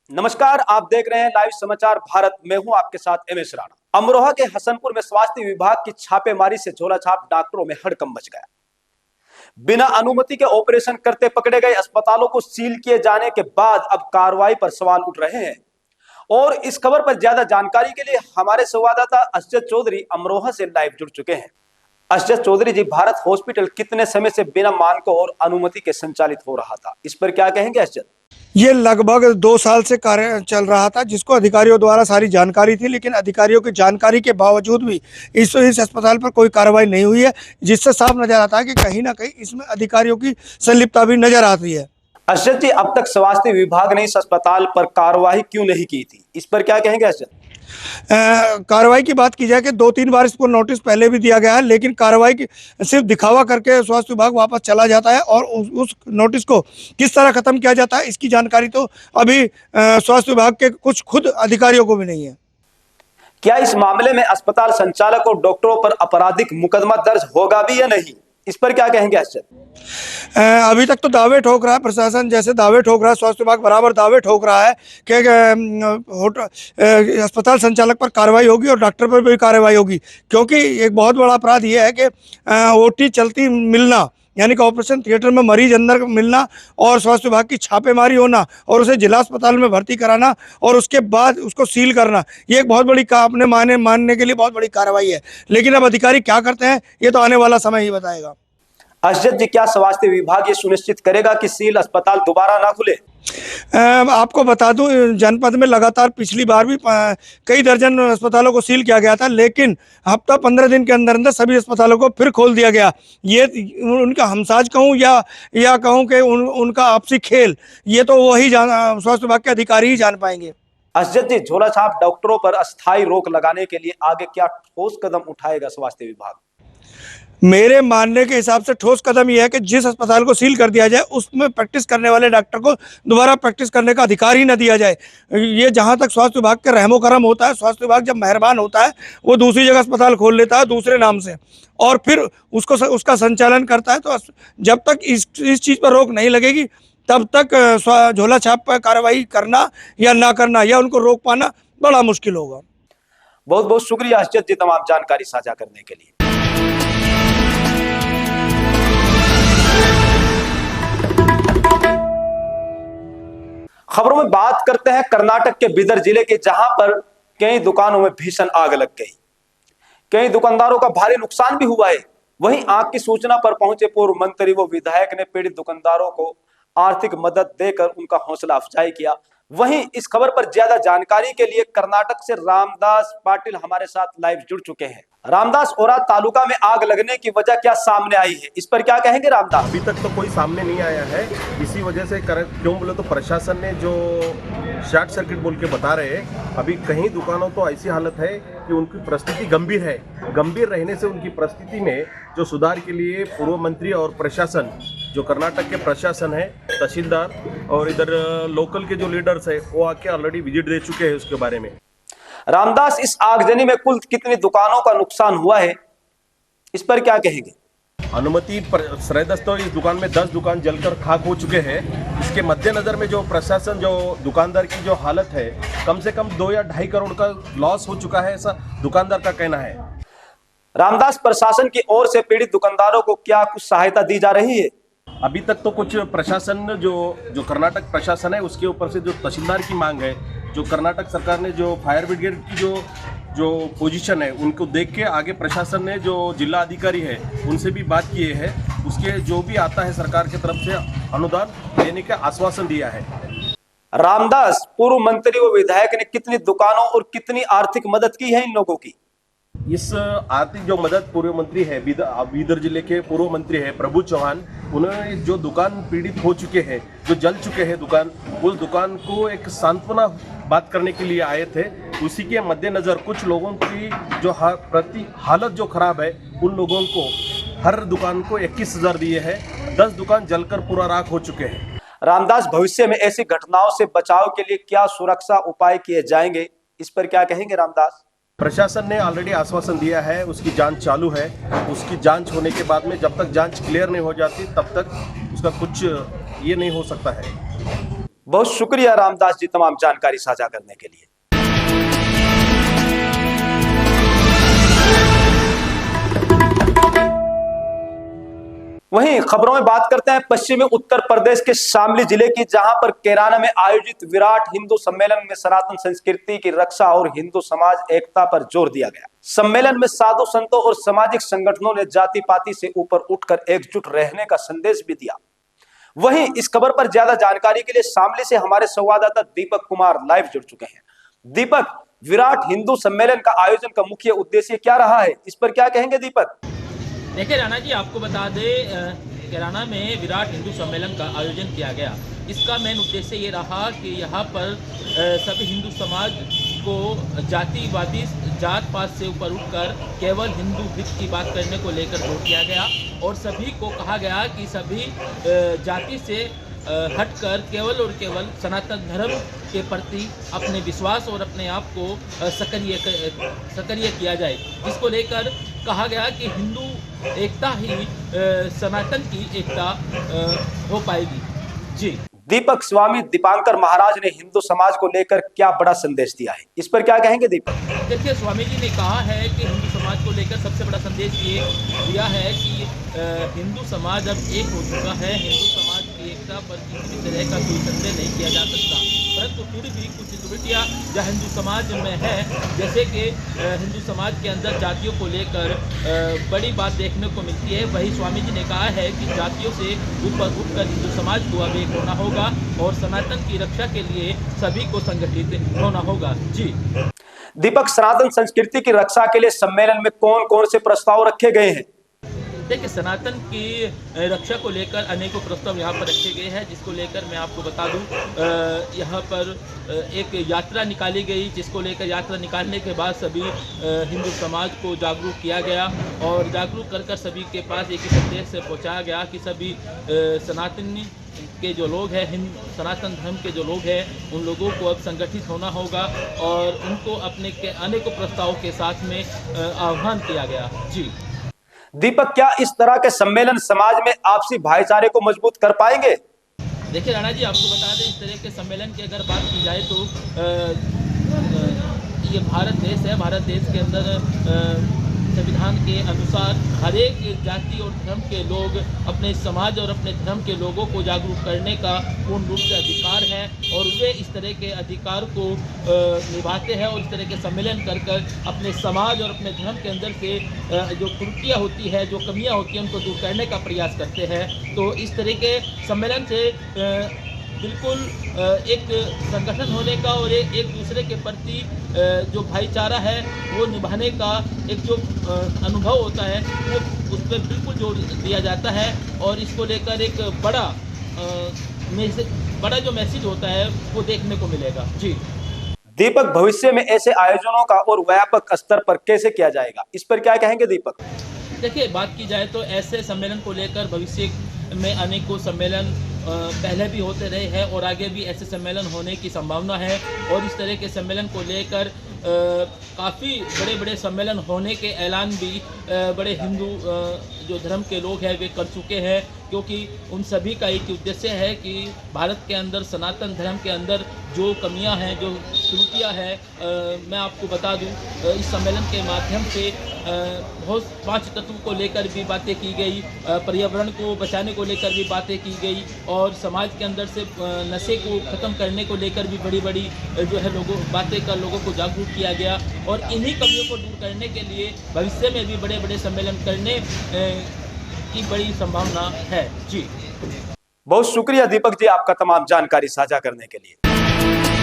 नमस्कार, आप देख रहे हैं लाइव समाचार भारत। मैं हूं आपके साथ एमएस राणा। अमरोहा के हसनपुर में स्वास्थ्य विभाग की छापेमारी से झोलाछाप डॉक्टरों में हड़कंप मच गया। बिना अनुमति के ऑपरेशन करते पकड़े गए अस्पतालों को सील किए जाने के बाद अब कार्रवाई पर सवाल उठ रहे हैं। और इस खबर पर ज्यादा जानकारी के लिए हमारे संवाददाता अशरद चौधरी अमरोहा से लाइव जुड़ चुके हैं। अशरद चौधरी जी, भारत हॉस्पिटल कितने समय से बिना मानकों और अनुमति के संचालित हो रहा था, इस पर क्या कहेंगे अशरद? ये लगभग 2 साल से कार्य चल रहा था, जिसको अधिकारियों द्वारा सारी जानकारी थी, लेकिन अधिकारियों की जानकारी के बावजूद भी इस अस्पताल पर कोई कार्रवाई नहीं हुई है, जिससे साफ नजर आता है कि कहीं ना कहीं इसमें अधिकारियों की संलिप्तता भी नजर आती है। अशरद जी, अब तक स्वास्थ्य विभाग ने इस अस्पताल पर कार्रवाई क्यों नहीं की थी, इस पर क्या कहेंगे अशरद? कार्रवाई की बात की जाए कि 2-3 बार इसको नोटिस पहले भी दिया गया है, लेकिन कार्रवाई की सिर्फ दिखावा करके स्वास्थ्य विभाग वापस चला जाता है और उस नोटिस को किस तरह खत्म किया जाता है, इसकी जानकारी तो अभी स्वास्थ्य विभाग के कुछ खुद अधिकारियों को भी नहीं है। क्या इस मामले में अस्पताल संचालक और डॉक्टरों पर आपराधिक मुकदमा दर्ज होगा भी या नहीं, इस पर क्या कहेंगे अशरद? अभी तक तो दावे ठोक रहा है प्रशासन, जैसे दावे ठोक रहा है, स्वास्थ्य विभाग बराबर दावे ठोक रहा है कि अस्पताल संचालक पर कार्रवाई होगी और डॉक्टर पर भी कार्रवाई होगी, क्योंकि एक बहुत बड़ा अपराध यह है कि ओटी चलती मिलना, यानी कि ऑपरेशन थिएटर में मरीज अंदर मिलना और स्वास्थ्य विभाग की छापेमारी होना और उसे जिला अस्पताल में भर्ती कराना और उसके बाद उसको सील करना, ये एक बहुत बड़ी अपने मानने के लिए बहुत बड़ी कार्रवाई है। लेकिन अब अधिकारी क्या करते हैं, ये तो आने वाला समय ही बताएगा। अशरद जी, क्या स्वास्थ्य विभाग ये सुनिश्चित करेगा कि सील अस्पताल दोबारा ना खुले? आपको बता दूं, जनपद में लगातार पिछली बार भी कई दर्जन अस्पतालों को सील किया गया था, लेकिन हफ्ता 15 दिन के अंदर अंदर सभी अस्पतालों को फिर खोल दिया गया। ये उनका हमसाज कहूँ या कहूँ कि उनका आपसी खेल, ये तो वही स्वास्थ्य विभाग के अधिकारी ही जान पाएंगे। अशरद जी, झोलाछाप डॉक्टरों पर अस्थायी रोक लगाने के लिए आगे क्या ठोस कदम उठाएगा स्वास्थ्य विभाग? मेरे मानने के हिसाब से ठोस कदम यह है कि जिस अस्पताल को सील कर दिया जाए उसमें प्रैक्टिस करने वाले डॉक्टर को दोबारा प्रैक्टिस करने का अधिकार ही न दिया जाए। ये जहां तक स्वास्थ्य विभाग के रहमो करम होता है, स्वास्थ्य विभाग जब मेहरबान होता है वो दूसरी जगह अस्पताल खोल लेता है दूसरे नाम से और फिर उसका संचालन करता है। तो जब तक इस चीज़ पर रोक नहीं लगेगी तब तक झोला छाप पर कार्रवाई करना या ना करना या उनको रोक पाना बड़ा मुश्किल होगा। बहुत बहुत शुक्रिया अशरद जी तमाम जानकारी साझा करने के लिए। खबरों में बात करते हैं कर्नाटक के बीदर जिले के, जहां पर कई दुकानों में भीषण आग लग गई। कई दुकानदारों का भारी नुकसान भी हुआ है। वहीं आग की सूचना पर पहुंचे पूर्व मंत्री व विधायक ने पीड़ित दुकानदारों को आर्थिक मदद देकर उनका हौसला अफजाई किया। वहीं इस खबर पर ज्यादा जानकारी के लिए कर्नाटक से रामदास पाटिल हमारे साथ लाइव जुड़ चुके हैं। रामदास, ओरा तालुका में आग लगने की वजह क्या सामने आई है, इस पर क्या कहेंगे रामदास? अभी तक तो कोई सामने नहीं आया है। इसी वजह से क्यों बोले तो प्रशासन ने जो शॉर्ट सर्किट बोल के बता रहे हैं, अभी कहीं दुकानों तो ऐसी हालत है कि उनकी परिस्थिति गंभीर है। गंभीर रहने से उनकी परिस्थिति में जो सुधार के लिए पूर्व मंत्री और प्रशासन, जो कर्नाटक के प्रशासन है, तहसीलदार और इधर लोकल के जो लीडर्स है, वो आके ऑलरेडी विजिट दे चुके हैं उसके बारे में। रामदास, इस आगजनी में कुल कितनी दुकानों का नुकसान हुआ है, इस पर क्या कहेंगे? अनुमति श्रेयदस्त तो इस दुकान में 10 दुकान जलकर खाक हो चुके हैं। इसके मद्देनजर में जो प्रशासन, जो दुकानदार की जो हालत है, कम से कम 2 या 2.5 करोड़ का लॉस हो चुका है, ऐसा दुकानदार का कहना है। रामदास, प्रशासन की ओर से पीड़ित दुकानदारों को क्या कुछ सहायता दी जा रही है? अभी तक तो कुछ प्रशासन, जो कर्नाटक प्रशासन है, उसके ऊपर से जो तहसीलदार की मांग है, जो कर्नाटक सरकार ने जो फायर ब्रिगेड की जो पोजीशन है, उनको देख के आगे प्रशासन ने जो जिला अधिकारी है उनसे भी बात किए है। उसके जो भी आता है सरकार की तरफ से अनुदान देने का आश्वासन दिया है। रामदास, पूर्व मंत्री व विधायक ने कितनी दुकानों और कितनी आर्थिक मदद की है इन लोगों की? इस आर्थिक जो मदद पूर्व मंत्री है, बीदर जिले के पूर्व मंत्री है प्रभु चौहान, उन्होंने जो दुकान पीड़ित हो चुके हैं, जो जल चुके हैं दुकान, उस दुकान को एक सांत्वना बात करने के लिए आए थे। उसी के मद्देनजर कुछ लोगों की जो प्रति हालत जो खराब है, उन लोगों को हर दुकान को 21,000 दिए हैं। 10 दुकान जलकर पूरा राख हो चुके हैं। रामदास, भविष्य में ऐसी घटनाओं से बचाव के लिए क्या सुरक्षा उपाय किए जाएंगे, इस पर क्या कहेंगे रामदास? प्रशासन ने ऑलरेडी आश्वासन दिया है, उसकी जांच चालू है। उसकी जांच होने के बाद में जब तक जांच क्लियर नहीं हो जाती तब तक उसका कुछ ये नहीं हो सकता है। बहुत शुक्रिया रामदास जी तमाम जानकारी साझा करने के लिए। वहीं खबरों में बात करते हैं पश्चिमी उत्तर प्रदेश के शामली जिले की, जहां पर कैराना में आयोजित विराट हिंदू सम्मेलन में सनातन संस्कृति की रक्षा और हिंदू समाज एकता पर जोर दिया गया। सम्मेलन में साधु संतों और सामाजिक संगठनों ने जाति पाति से ऊपर उठकर एकजुट रहने का संदेश भी दिया। वहीं इस खबर पर ज्यादा जानकारी के लिए शामली से हमारे संवाददाता दीपक कुमार लाइव जुड़ चुके हैं। दीपक, विराट हिंदू सम्मेलन का आयोजन का मुख्य उद्देश्य क्या रहा है, इस पर क्या कहेंगे दीपक? देखिए राणा जी, आपको बता दें कैराना में विराट हिंदू सम्मेलन का आयोजन किया गया। इसका मेन उद्देश्य ये रहा कि यहाँ पर सभी हिंदू समाज को जातिवादी जात पात से ऊपर उठकर केवल हिंदू हित की बात करने को लेकर जोर दिया गया और सभी को कहा गया कि सभी जाति से हटकर केवल और केवल सनातन धर्म के प्रति अपने विश्वास और अपने आप को सक्रिय किया जाए, जिसको लेकर कहा गया कि हिंदू एकता ही सनातन की एकता हो पाएगी। जी दीपक, स्वामी दीपांकर महाराज ने हिंदू समाज को लेकर क्या बड़ा संदेश दिया है, इस पर क्या कहेंगे दीपक? देखिए, स्वामी जी ने कहा है कि हिंदू समाज को लेकर सबसे बड़ा संदेश ये दिया है कि हिंदू समाज अब एक हो चुका है। हिंदू समाज की एकता पर किसी भी तरह का कोई संदेह नहीं किया जा सकता, परंतु फिर भी कुछ त्रुटियां जो हिंदू समाज में है, जैसे कि हिंदू समाज के अंदर जातियों को लेकर बड़ी बात देखने को मिलती है। वही स्वामी जी ने कहा है कि जातियों से ऊपर उठकर हिंदू समाज को अब एक होना होगा और सनातन की रक्षा के लिए सभी को संगठित होना होगा। जी दीपक, सनातन संस्कृति की रक्षा के लिए सम्मेलन में कौन कौन से प्रस्ताव रखे गए हैं? देखिए, सनातन की रक्षा को लेकर अनेकों प्रस्ताव यहाँ पर रखे गए हैं, जिसको लेकर मैं आपको बता दूं, यहाँ पर एक यात्रा निकाली गई, जिसको लेकर यात्रा निकालने के बाद सभी हिंदू समाज को जागरूक किया गया और जागरूक कर सभी के पास एक ही संदेश से पहुँचाया गया कि सभी सनातनी के जो लोग हैं, सनातन धर्म के जो लोग हैं, उन लोगों को अब संगठित होना होगा और उनको अपने के अनेकों प्रस्तावों के साथ में आह्वान किया गया। जी दीपक, क्या इस तरह के सम्मेलन समाज में आपसी भाईचारे को मजबूत कर पाएंगे? देखिए राणा जी, आपको बता दें, इस तरह के सम्मेलन की अगर बात की जाए तो ये भारत देश है। भारत देश के अंदर संविधान के अनुसार हर एक जाति और धर्म के लोग अपने समाज और अपने धर्म के लोगों को जागरूक करने का पूर्ण रूप से अधिकार है और वे इस तरह के अधिकार को निभाते हैं और इस तरह के सम्मेलन कर अपने समाज और अपने धर्म के अंदर से जो त्रुटियाँ होती है, जो कमियाँ होती हैं, उनको दूर करने का प्रयास करते हैं। तो इस तरह के सम्मेलन से बिल्कुल एक संगठन होने का और एक दूसरे के प्रति जो भाईचारा है वो निभाने का एक जो अनुभव होता है वो उस पर बिल्कुल जोर दिया जाता है और इसको लेकर एक बड़ा जो मैसेज होता है वो देखने को मिलेगा। जी दीपक, भविष्य में ऐसे आयोजनों का और व्यापक स्तर पर कैसे किया जाएगा, इस पर क्या कहेंगे दीपक? देखिए, बात की जाए तो ऐसे सम्मेलन को लेकर भविष्य में अनेकों सम्मेलन पहले भी होते रहे हैं और आगे भी ऐसे सम्मेलन होने की संभावना है और इस तरह के सम्मेलन को लेकर काफ़ी बड़े बड़े सम्मेलन होने के ऐलान भी बड़े हिंदू जो धर्म के लोग हैं वे कर चुके हैं, क्योंकि उन सभी का एक उद्देश्य है कि भारत के अंदर सनातन धर्म के अंदर जो कमियां हैं, जो त्रुटियां हैं, मैं आपको बता दूं, इस सम्मेलन के माध्यम से बहुत 5 तत्व को लेकर भी बातें की गई, पर्यावरण को बचाने को लेकर भी बातें की गई और समाज के अंदर से नशे को ख़त्म करने को लेकर भी बड़ी बड़ी जो है बातें कर लोगों को जागरूक किया गया और इन्हीं कमियों को दूर करने के लिए भविष्य में भी बड़े बड़े सम्मेलन करने की बड़ी संभावना है। जी बहुत शुक्रिया दीपक जी, आपका तमाम जानकारी साझा करने के लिए।